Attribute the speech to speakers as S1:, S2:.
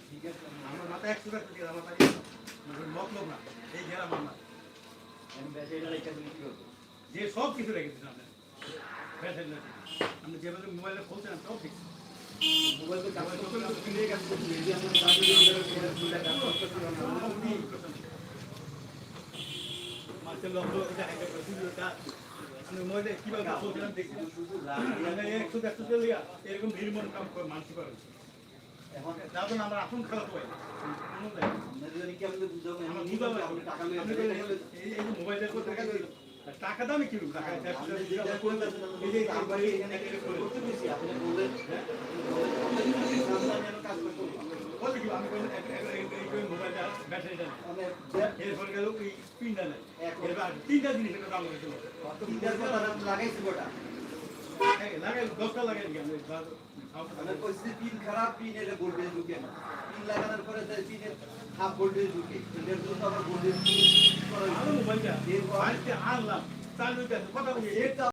S1: ঠিক আছে আমার মাথায় 100 টাকা দিয়ে আমার মাথায় মতলব না এই গেরা মামলা
S2: আমি ব্যাটারিটা রেখে দিই কি করব
S1: যে সব কিছু রেখে দিয়েছেন আপনি ফ্যাশন আপনি যেভাবে মোবাইলটা খুলছেন সব ঠিক
S2: মোবাইল তো কাজ করতে তো কিনে কাজ করতে এই যে আমরা কাজ করতে
S1: মাছের লম্বা এটা হ্যান্ডেল করে ভিডিওটা আমি মোবাইলে কিভাবে খুলছিলাম দেখছি
S2: শুধু
S1: মানে 100 চলে গিয়া এরকম নির্মম কাম করে মানুষ করে
S2: এখন
S1: যাবেন আমরা আসুন খেলা তো কোনো দেয়
S2: আপনাদের কি আমাদের বুঝাবো
S1: আমরা
S2: আমি
S1: বুঝাবো
S2: আপনি টাকা লয়ে
S1: আপনি এই যে মোবাইলের কথা টাকা লইলো টাকা দামে কি টাকা এই যে
S2: আমবাড়ি এখানে করতে দিছি আপনি বললেন কাজ করতে
S1: বলে কি আমি কোন এই মোবাইলটা ব্যাটারিটা
S2: মানে
S1: এরপর গেল ওই পিনটা নাই এবার তিনটা জিনিসের দাম হয়েছিল
S2: তিনটার কথা লাগাইছি গোটা
S1: লাগাই 10টা লাগাই দিই
S2: মানে পরিস্থিতি পিন খারাপ পিন এটা ভোল্টেজ ঢুকে না পিন লাগানোর পরে তার পিনের হাফ ভোল্টেজ ঢুকে এটার জন্য আবার ভোল্টেজ
S1: মোবাইলটা আনলাম চালু কথা